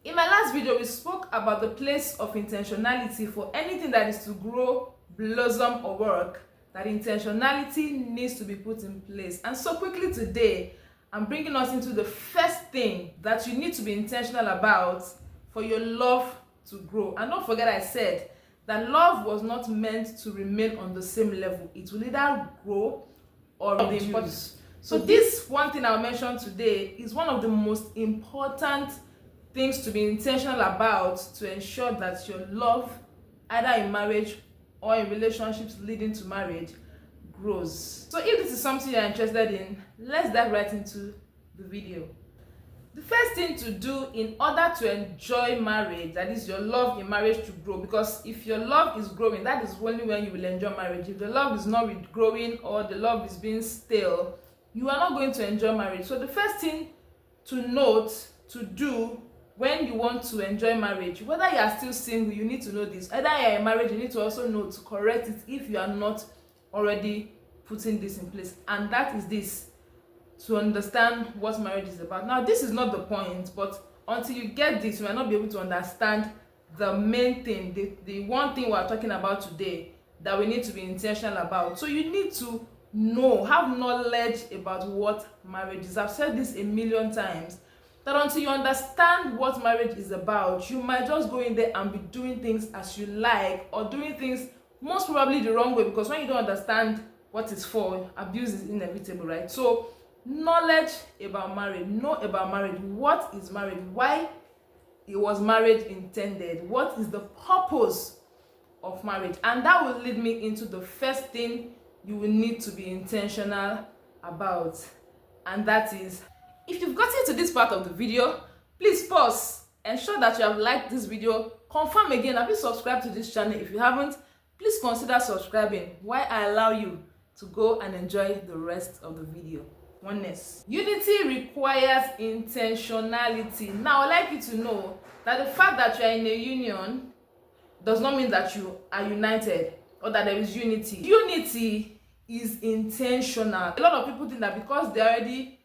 In my last video, we spoke about the place of intentionality for anything that is to grow, blossom, or work, that intentionality needs to be put in place. And so quickly today, I'm bringing us into the first thing that you need to be intentional about for your love to grow. And don't forget I said that love was not meant to remain on the same level. It will either grow or reduce. So this one thing I'll mention today is one of the most important things to be intentional about to ensure that your love, either in marriage or in relationships leading to marriage, grows. So if this is something you're interested in, let's dive right into the video. The first thing to do in order to enjoy marriage, that is your love in marriage to grow, because if your love is growing, that is only when you will enjoy marriage. If the love is not growing or the love is being stale, you are not going to enjoy marriage. So the first thing to note, to do when you want to enjoy marriage, whether you are still single, you need to know this. Either you are in marriage, you need to also know to correct it if you are not already putting this in place. And that is this: to understand what marriage is about. Now, this is not the point, but until you get this, you might not be able to understand the main thing, the one thing we're talking about today that we need to be intentional about. So you need to know, have knowledge about what marriage is. I've said this a million times, that until you understand what marriage is about, you might just go in there and be doing things as you like, or doing things most probably the wrong way, because when you don't understand what it's for, abuse is inevitable, right? So knowledge about marriage, know about marriage. What is marriage? Why was marriage intended? What is the purpose of marriage? And that will lead me into the first thing you will need to be intentional about, and that is, if you've gotten to this part of the video, please pause, ensure that you have liked this video, confirm again, have you subscribed to this channel? If you haven't, please consider subscribing while I allow you to go and enjoy the rest of the video. Oneness. Unity requires intentionality. Now, I'd like you to know that the fact that you are in a union does not mean that you are united or that there is unity. Unity is intentional. A lot of people think that because they're already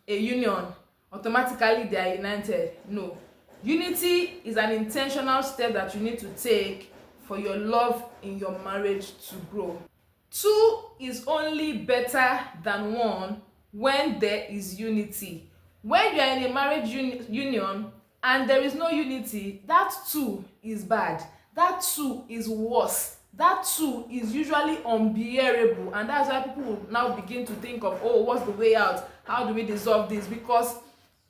a union, automatically they are united. No. Unity is an intentional step that you need to take for your love in your marriage to grow. Two is only better than one when there is unity. When you are in a marriage union and there is no unity, that two is bad. That two is worse. That two is usually unbearable, and that's why people will now begin to think of, oh, what's the way out? How do we dissolve this? Because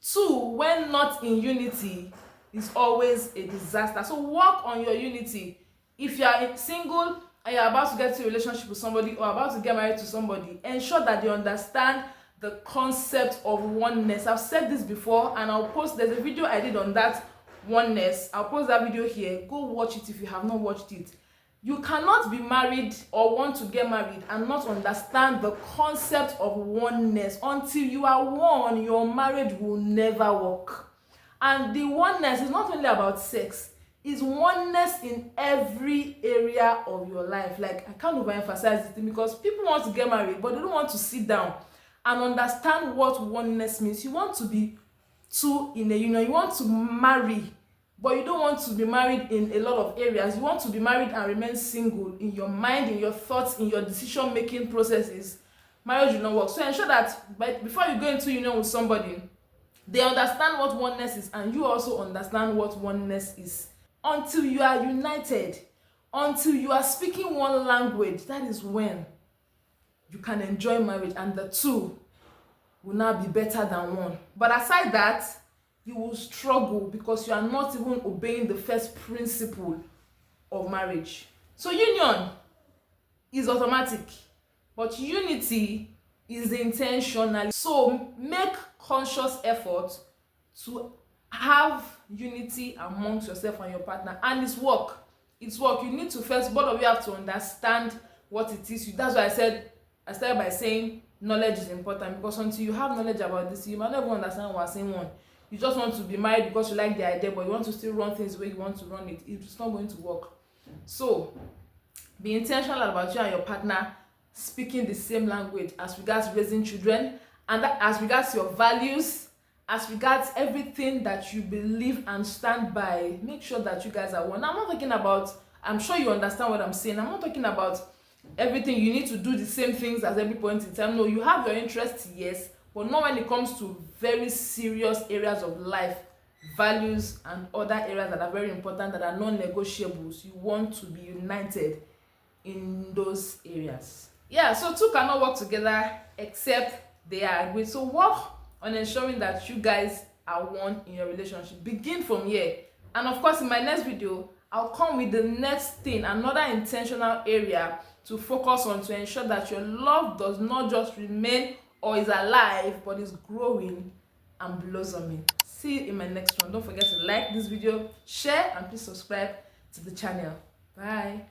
two, when not in unity, is always a disaster. So work on your unity. If you are single and you're about to get into a relationship with somebody or about to get married to somebody, ensure that you understand the concept of oneness. I've said this before, and I'll post, there's a video I did on that oneness. I'll post that video here. Go watch it if you have not watched it. You cannot be married or want to get married and not understand the concept of oneness. Until you are one, your marriage will never work. And the oneness is not only about sex, it's oneness in every area of your life. Like, I can't overemphasize this thing, because people want to get married, but they don't want to sit down and understand what oneness means. You want to be two in a union. You want to marry, but you don't want to be married in a lot of areas. You want to be married and remain single in your mind, in your thoughts, in your decision-making processes. Marriage will not work. So ensure that before you go into union with somebody, they understand what oneness is, and you also understand what oneness is. Until you are united, until you are speaking one language, that is when you can enjoy marriage, and the two will now be better than one. But aside that, you will struggle because you are not even obeying the first principle of marriage. So union is automatic, but unity is intentional. So make conscious effort to have unity amongst yourself and your partner, and it's work. It's work. You need to first, both of you have to understand what it is. That's why I started by saying knowledge is important, because until you have knowledge about this, you might not even understand what we're saying. One, you just want to be married because you like the idea, but you want to still run things the way you want to run it. It's not going to work. So be intentional about you and your partner speaking the same language as regards raising children, and that as regards your values, as regards everything that you believe and stand by, make sure that you guys are one. I'm not talking about, I'm sure you understand what I'm saying. I'm not talking about everything you need to do the same things at every point in time. No, you have your interests, yes, but not when it comes to very serious areas of life, values and other areas that are very important, that are non-negotiables. You want to be united in those areas. Yeah, so two cannot work together except they are agreed. So work on ensuring that you guys are one in your relationship. Begin from here. And of course, in my next video, I'll come with the next thing, another intentional area to focus on, to ensure that your love does not just remain or is alive, but is growing and blossoming. See you in my next one. Don't forget to like this video, share, and please subscribe to the channel. Bye.